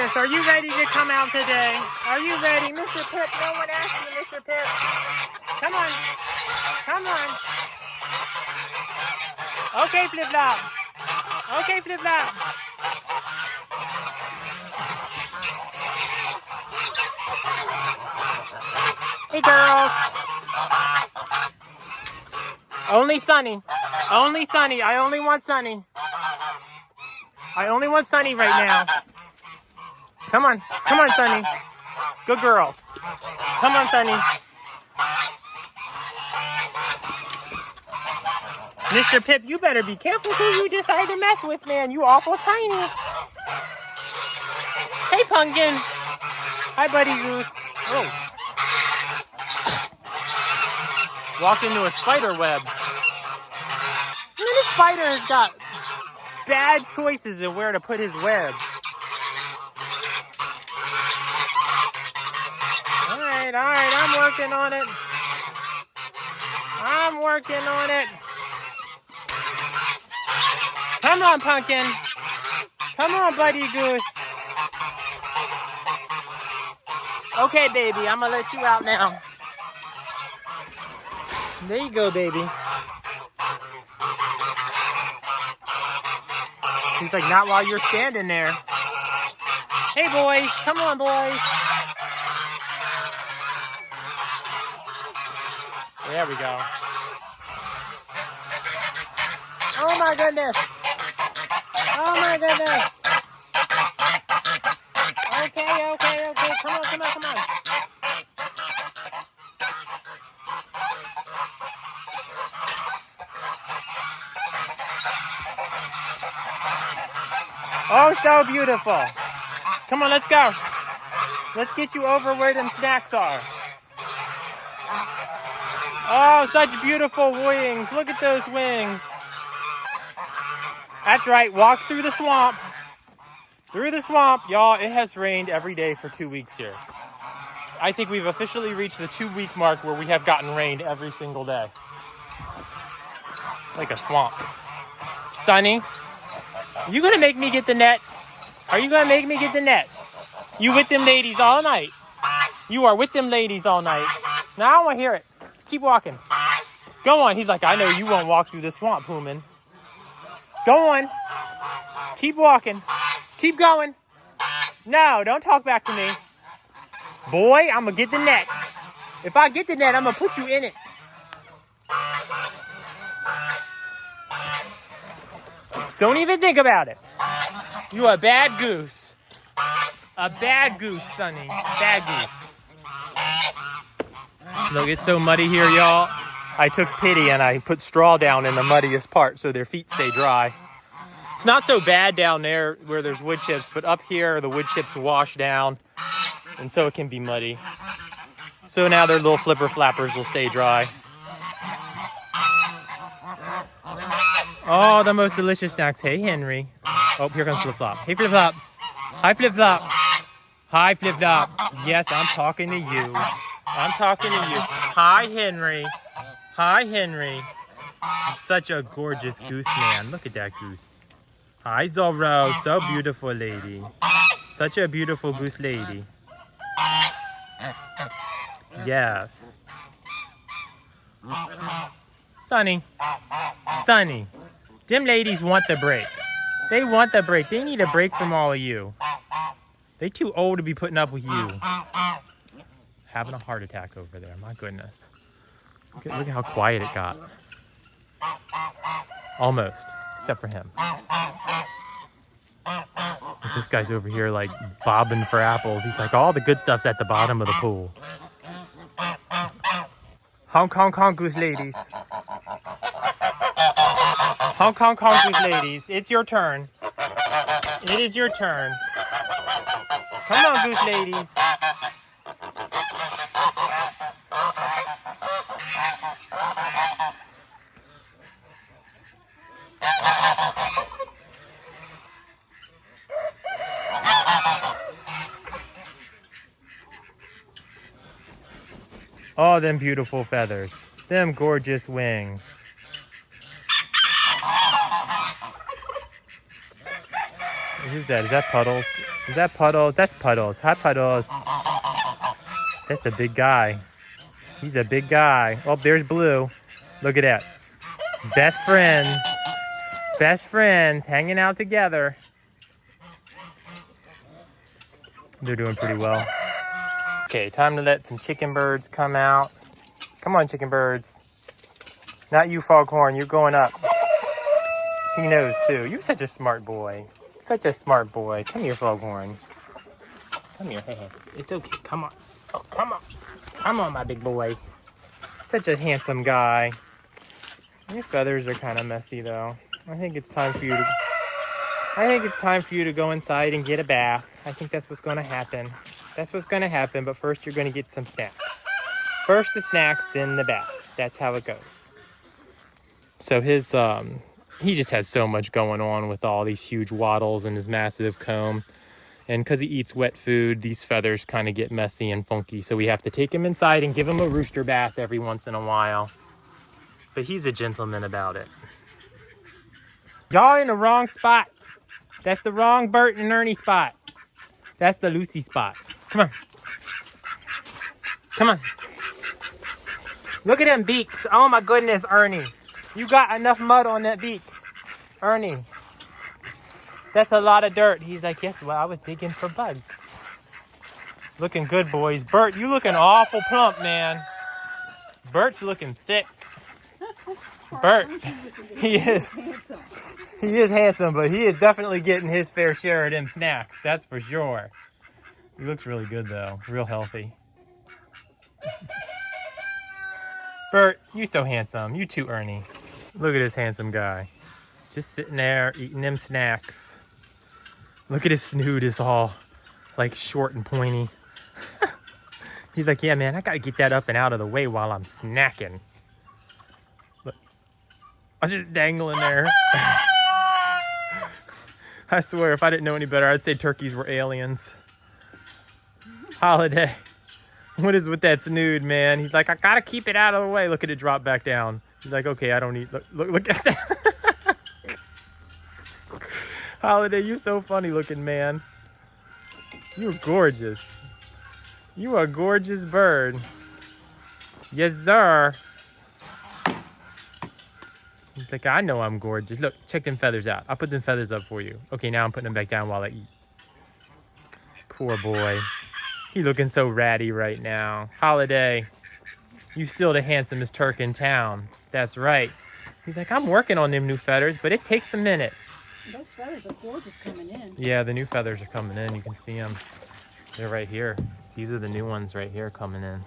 goodness, are you ready to come out today? Are you ready? Mr. Pip, no one asked you, Mr. Pip. Come on. Come on. Okay, Flip Flop. Okay, Flip Flop. Hey, girls. Only Sunny. Only Sunny. I only want Sunny. I only want Sunny right now. Come on. Come on, Sunny. Good girls. Come on, Sunny. Mr. Pip, you better be careful who you decide to mess with, man. You awful tiny. Hey, Pumpkin. Hi, Buddy Goose. Oh. Walked into a spider web. And this spider has got bad choices of where to put his web. All right, I'm working on it. I'm working on it. Come on, Pumpkin. Come on, Buddy Goose. Okay, baby, I'm gonna let you out now. There you go, baby. He's like, not while you're standing there. Hey, boys. Come on, boys. There we go. Oh, my goodness. Oh, my goodness. Okay. Come on. Oh, so beautiful. Come on, let's go. Let's get you over where them snacks are. Oh, such beautiful wings. Look at those wings. That's right. Walk through the swamp. Through the swamp. Y'all, it has rained every day for 2 weeks here. I think we've officially reached the 2-week mark where we have gotten rained every single day. It's like a swamp. Sunny, you gonna make me get the net? Are you gonna make me get the net? You with them ladies all night. You are with them ladies all night. Now I don't want to hear it. Keep walking. Go on. He's like, I know you won't walk through the swamp, Pooman. Go on. Keep walking. Keep going. No, don't talk back to me. Boy, I'm going to get the net. If I get the net, I'm going to put you in it. Don't even think about it. You a bad goose. A bad goose, Sonny. Bad goose. Look, it's so muddy here, y'all. I took pity and I put straw down in the muddiest part so their feet stay dry. It's not so bad down there where there's wood chips, but up here the wood chips wash down, and so it can be muddy. So now their little flipper flappers will stay dry. Oh, the most delicious snacks. Hey, Henry. Oh, here comes Flip Flop. Hey, Flip Flop. Hi, Flip Flop. Hi, Flip Flop. Yes, I'm talking to you. I'm talking to you. Hi, Henry. Hi, Henry. He's such a gorgeous goose, man. Look at that goose. Hi, Zorro. So beautiful, lady. Such a beautiful goose lady. Yes. Sunny. Sunny. Them ladies want the break. They want the break. They need a break from all of you. They too old to be putting up with you. Having a heart attack over there. My goodness. Look at how quiet it got. Almost. Except for him. This guy's over here like bobbing for apples. He's like, all the good stuff's at the bottom of the pool. Honk, honk, honk, goose ladies. Honk, honk, honk, goose ladies. It's your turn. It is your turn. Come on, goose ladies. Oh, them beautiful feathers. Them gorgeous wings. Who's that? Is that Puddles? Is that Puddles? That's Puddles. Hi, Puddles. That's a big guy. He's a big guy. Oh, there's Blue. Look at that. Best friends. Best friends hanging out together. They're doing pretty well. Okay, time to let some chicken birds come out. Come on, chicken birds. Not you, Foghorn. You're going up. He knows, too. You're such a smart boy. Such a smart boy. Come here, Foghorn. Come here. Hey, hey. It's okay. Come on. Oh, come on. Come on, my big boy. Such a handsome guy. Your feathers are kind of messy, though. I think it's time for you to go inside and get a bath. I think that's what's going to happen. That's what's going to happen, but first you're going to get some snacks. First the snacks, then the bath. That's how it goes. So his, he just has so much going on with all these huge wattles and his massive comb. And because he eats wet food, these feathers kind of get messy and funky. So we have to take him inside and give him a rooster bath every once in a while. But he's a gentleman about it. Y'all in the wrong spot. That's the wrong Bert and Ernie spot. That's the Lucy spot. Come on. Come on. Look at them beaks. Oh my goodness, Ernie. You got enough mud on that beak. Ernie. That's a lot of dirt. He's like, yes, well, I was digging for bugs. Looking good, boys. Bert, you looking awful plump, man. Bert's looking thick. Bert, he is. He is handsome, but he is definitely getting his fair share of them snacks. That's for sure. He looks really good, though. Real healthy. Bert, you so handsome. You too, Ernie. Look at this handsome guy. Just sitting there eating them snacks. Look at his snoot. It's all like short and pointy. He's like, yeah, man, I got to get that up and out of the way while I'm snacking. Look. I was just dangling there. I swear, if I didn't know any better, I'd say turkeys were aliens. Holiday. What is with that snood, man? He's like, I gotta keep it out of the way. Look at it drop back down. He's like, okay, I don't need. Look at that. Holiday, you're so funny looking, man. You're gorgeous. You are a gorgeous bird. Yes, sir. He's like, I know I'm gorgeous. Look, check them feathers out. I'll put them feathers up for you. Okay, now I'm putting them back down while I eat. Poor boy. He looking so ratty right now. Holiday, you still the handsomest Turk in town. That's right. He's like, I'm working on them new feathers, but it takes a minute. Those feathers are gorgeous coming in. Yeah, the new feathers are coming in. You can see them. They're right here. These are the new ones right here coming in.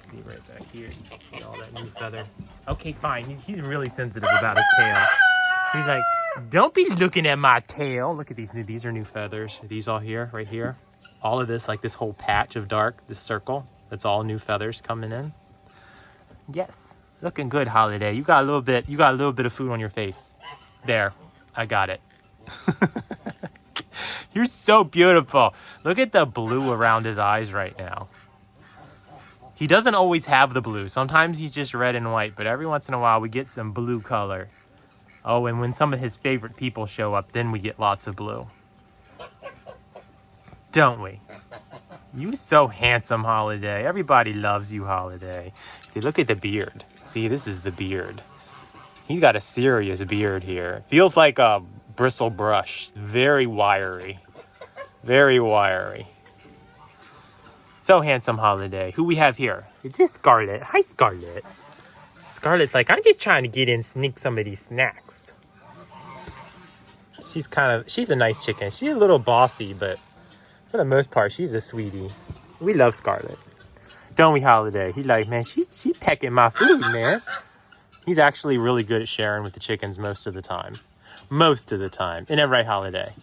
See right back here. You can see all that new feather. Okay, fine. He's really sensitive about his tail. He's like, don't be looking at my tail. Look at these are new feathers. These all here, right here. All of this, like this whole patch of dark, this circle, that's all new feathers coming in. Yes, looking good, Holiday. You got a little bit of food on your face. There, I got it. You're so beautiful. Look at the blue around his eyes right now. He doesn't always have the blue. Sometimes he's just red and white, but every once in a while we get some blue color. Oh, and when some of his favorite people show up, then we get lots of blue. Don't we? You so handsome, Holiday. Everybody loves you, Holiday. See, look at the beard. See, this is the beard. He's got a serious beard here. Feels like a bristle brush. Very wiry. Very wiry. So handsome, Holiday. Who we have here? It's just Scarlet. Hi, Scarlet. Scarlet's like, I'm just trying to get in and sneak some of these snacks. She's a nice chicken. She's a little bossy, but for the most part, she's a sweetie. We love Scarlet. Don't we, Holiday? He like, man, she pecking my food, man. He's actually really good at sharing with the chickens most of the time. Most of the time. Isn't that right, Holiday?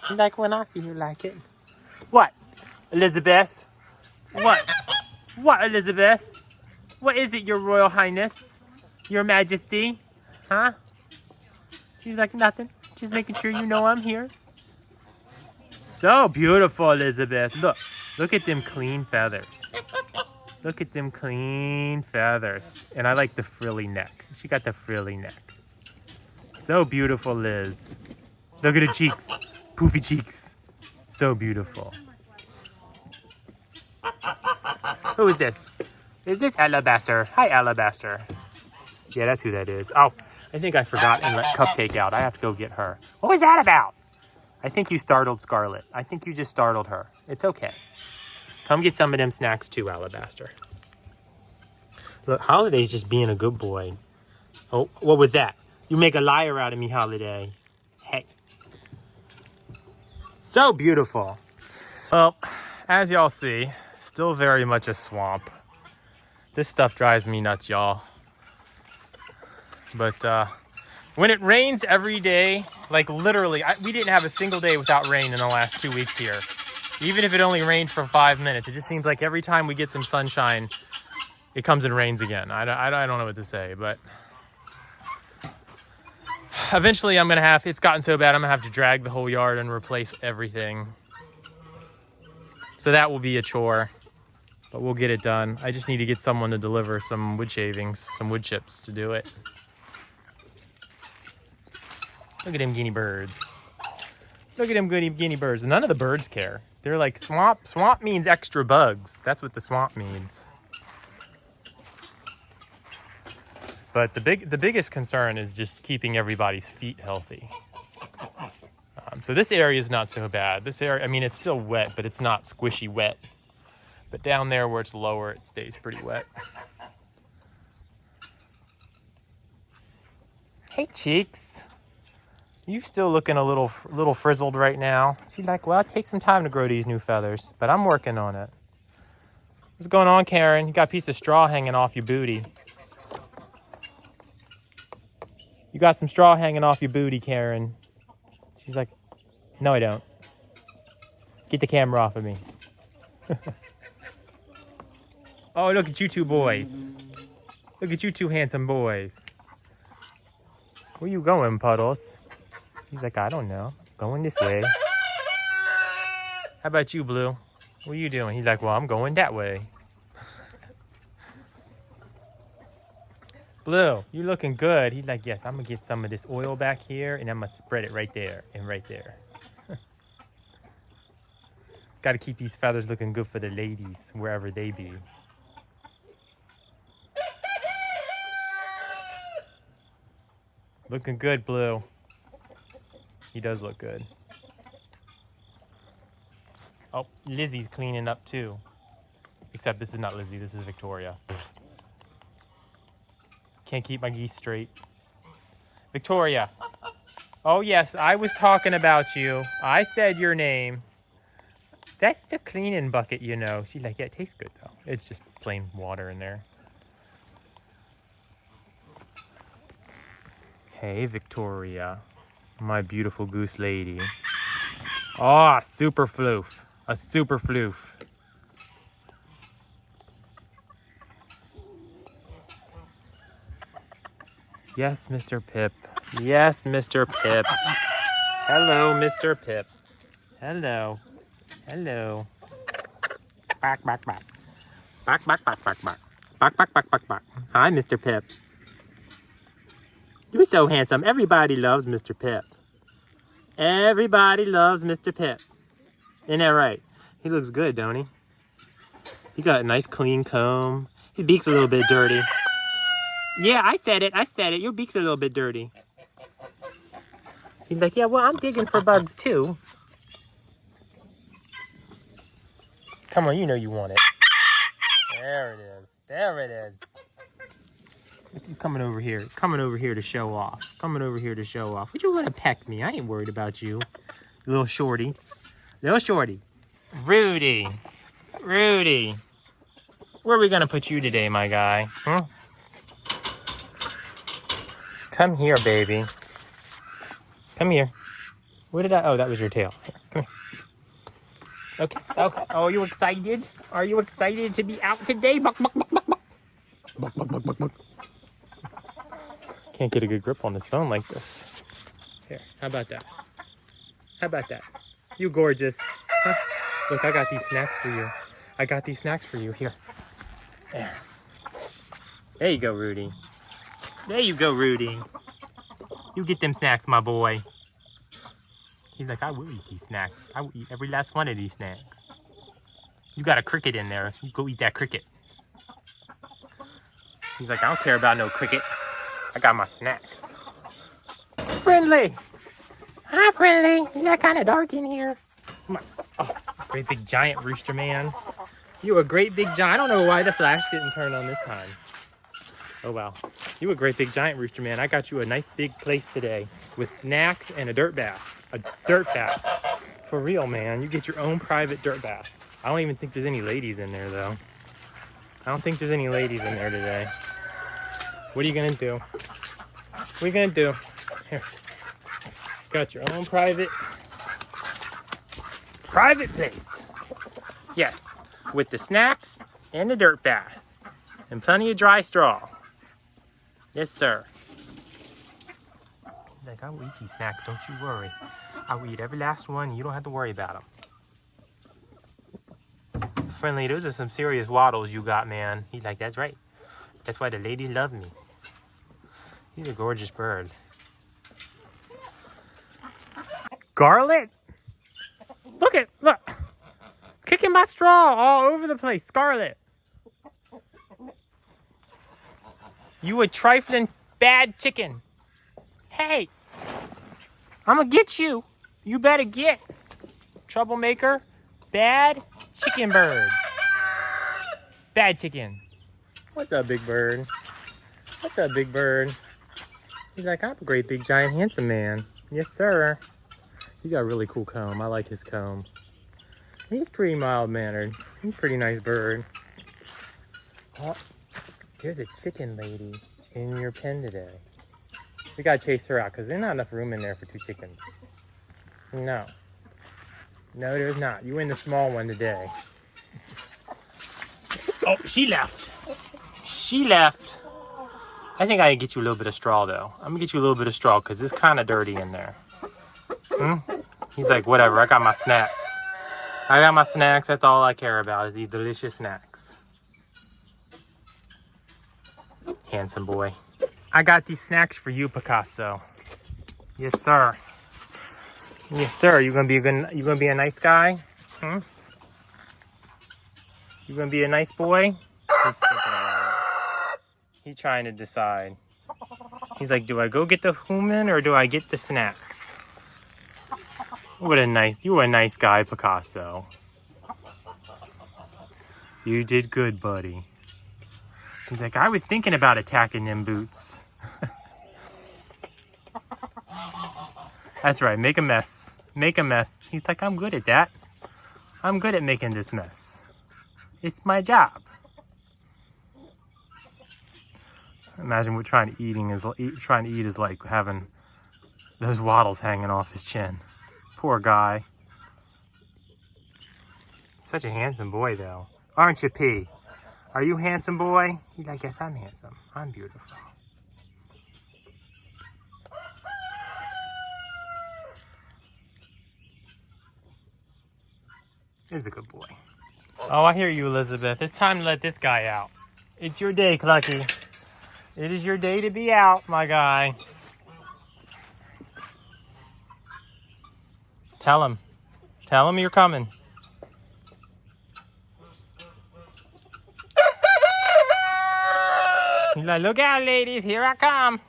Like when I feel like it. What? Elizabeth? What? What, Elizabeth? What is it, Your Royal Highness? Your Majesty? Huh? She's like, nothing. Just making sure you know I'm here. So beautiful, Elizabeth. Look at them clean feathers. Look at them clean feathers. And I like the frilly neck. She got the frilly neck. So beautiful, Liz. Look at her cheeks. Poofy cheeks. So beautiful. Who is this? Is this Alabaster? Hi, Alabaster. Yeah, that's who that is. Oh, I think I forgot and let Cupcake out. I have to go get her. What was that about? I think you startled Scarlet. I think you just startled her. It's okay. Come get some of them snacks too, Alabaster. Look, Holiday's just being a good boy. Oh, what was that? You make a liar out of me, Holiday. Hey. So beautiful. Well, as y'all see, still very much a swamp. This stuff drives me nuts, y'all. But when it rains every day, like literally, we didn't have a single day without rain in the last 2 weeks here. Even if it only rained for 5 minutes, it just seems like every time we get some sunshine, it comes and rains again. I don't know what to say, but eventually I'm going to have, it's gotten so bad, I'm going to have to drag the whole yard and replace everything. So that will be a chore, but we'll get it done. I just need to get someone to deliver some wood shavings, some wood chips to do it. Look at them Guinea Birds. Look at them Guinea Birds. None of the birds care. They're like, swamp. Swamp means extra bugs. That's what the swamp means. But the biggest concern is just keeping everybody's feet healthy. So this area is not so bad. This area, I mean, it's still wet, but it's not squishy wet. But down there where it's lower, it stays pretty wet. Hey, Cheeks. You still looking a little frizzled right now. She's like, well, it takes some time to grow these new feathers, but I'm working on it. What's going on, Karen? You got a piece of straw hanging off your booty. You got some straw hanging off your booty, Karen. She's like, no, I don't. Get the camera off of me. Oh, look at you two boys. Look at you two handsome boys. Where you going, Puddles? He's like, I don't know. Going this way. How about you, Blue? What are you doing? He's like, well, I'm going that way. Blue, you looking good. He's like, yes, I'm going to get some of this oil back here, and I'm going to spread it right there and right there. Got to keep these feathers looking good for the ladies, wherever they be. Looking good, Blue. He does look good. Oh, Lizzie's cleaning up too. Except this is not Lizzie, this is Victoria. Can't keep my geese straight. Victoria. Oh yes, I was talking about you. I said your name. That's the cleaning bucket, you know. She's like, yeah, it tastes good though. It's just plain water in there. Hey, Victoria. My beautiful goose lady. Oh, super floof. A super floof. Yes, Mr. Pip. Yes, Mr. Pip. Hello, Mr. Pip. Hello. Hello. Back, back, back. Back, back, back, back, back. Back, back, back, back, back. Hi, Mr. Pip. You're so handsome. Everybody loves Mr. Pip. Everybody loves Mr. Pip. Isn't that right? He looks good, don't he? He got a nice clean comb. His beak's a little bit dirty. Yeah, I said it. I said it. Your beak's a little bit dirty. He's like, yeah, well, I'm digging for bugs too. Come on, you know you want it. There it is. There it is. Coming over here. Coming over here to show off. Coming over here to show off. Would you want to peck me? I ain't worried about you. Little shorty. Little shorty. Rudy. Rudy. Where are we going to put you today, my guy? Hmm? Come here, baby. Come here. Where did I... Oh, that was your tail. Here, come here. Okay. Okay. Oh, are you excited? Are you excited to be out today? Buck, buck, buck, buck, buck. Buck, buck, buck, buck, buck. Can't get a good grip on this phone like this. Here, how about that? How about that? You gorgeous. Huh? Look, I got these snacks for you. I got these snacks for you. Here. There. There you go, Rudy. There you go, Rudy. You get them snacks, my boy. He's like, I will eat these snacks. I will eat every last one of these snacks. You got a cricket in there. You go eat that cricket. He's like, I don't care about no cricket. I got my snacks. Friendly. Hi, Friendly. Is that kind of dark in here? Oh, great big giant rooster man. You a great big giant. I don't know why the flash didn't turn on this time. Oh, wow. You a great big giant rooster man. I got you a nice big place today with snacks and a dirt bath. A dirt bath. For real, man. You get your own private dirt bath. I don't even think there's any ladies in there, though. I don't think there's any ladies in there today. What are you going to do? What are you going to do? Here. Got your own private place. Yes. With the snacks and the dirt bath. And plenty of dry straw. Yes, sir. Like, I will eat these snacks, don't you worry. I will eat every last one, and you don't have to worry about them. Friendly, those are some serious waddles you got, man. He's like, that's right. That's why the ladies love me. He's a gorgeous bird. Scarlet? Look. Kicking my straw all over the place. Scarlet. You a trifling bad chicken. Hey. I'm gonna get you. You better get. Troublemaker. Bad chicken bird. Bad chicken. What's up, big bird? What's up, big bird? He's like, I'm a great big giant handsome man. Yes, sir. He's got a really cool comb. I like his comb. He's pretty mild-mannered. He's a pretty nice bird. Oh, there's a chicken lady in your pen today. We gotta chase her out because there's not enough room in there for 2 chickens. No. No, there's not. You in the small one today. Oh, she left. She left. I think I can get you a little bit of straw, though. I'm gonna get you a little bit of straw because it's kind of dirty in there. He's like, whatever, I got my snacks. I got my snacks, that's all I care about is these delicious snacks. Handsome boy. I got these snacks for you, Picasso. Yes, sir. Yes, sir. You gonna be a nice guy? You gonna be a nice boy? He's thinking about it. He's trying to decide. He's like, do I go get the human or do I get the snacks? You were a nice guy, Picasso. You did good, buddy. He's like, I was thinking about attacking them boots. That's right, make a mess. Make a mess. He's like, I'm good at that. I'm good at making this mess. It's my job. Imagine what trying to eat is like having those waddles hanging off his chin. Poor guy. Such a handsome boy, though. Aren't you, P? Are you handsome, boy? I guess I'm handsome. I'm beautiful. He's a good boy. Oh, I hear you, Elizabeth. It's time to let this guy out. It's your day, Clucky. It is your day to be out, my guy. Tell him. Tell him you're coming. He's like, look out, ladies. Here I come.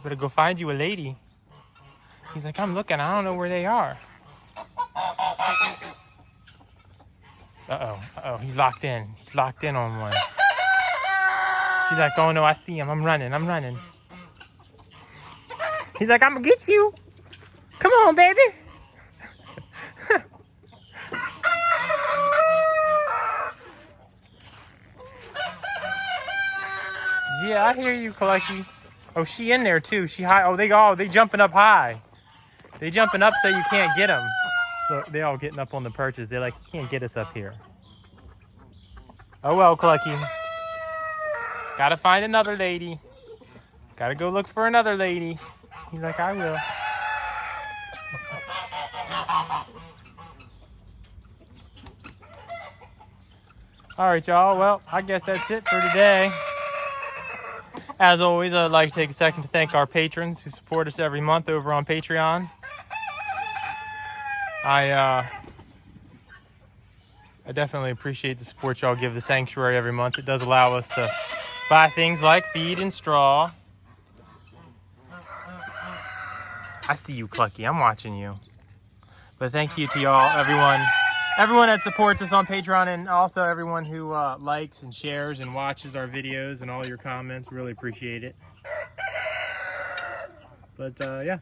Better go find you a lady. He's like, I'm looking. I don't know where they are. Uh-oh. Uh-oh. He's locked in. He's locked in on one. She's like, oh, no, I see him. I'm running. He's like, I'm going to get you. Come on, baby. Yeah, I hear you, Clucky. Oh, she in there too. She high. Oh, they jumping up high. They jumping up so you can't get them. Look, they all getting up on the perches. They're like, you can't get us up here. Oh well, Clucky. Gotta find another lady. Gotta go look for another lady. He's like, I will. All right, y'all. Well, I guess that's it for today. As always, I'd like to take a second to thank our patrons who support us every month over on Patreon. I definitely appreciate the support y'all give the sanctuary every month. It does allow us to buy things like feed and straw. I see you, Clucky. I'm watching you. But thank you to y'all, everyone that supports us on Patreon, and also everyone who likes and shares and watches our videos and all your comments. Really appreciate it. But yeah,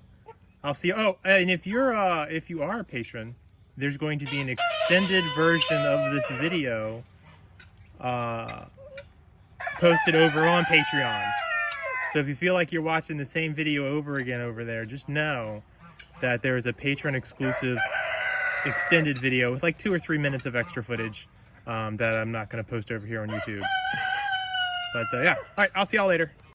I'll see you. Oh, and if you are a patron, there's going to be an extended version of this video posted over on Patreon. So if you feel like you're watching the same video over again over there, just know that there is a patron exclusive extended video with like 2 or 3 minutes of extra footage that I'm not going to post over here on YouTube. But yeah, all right, I'll see y'all later.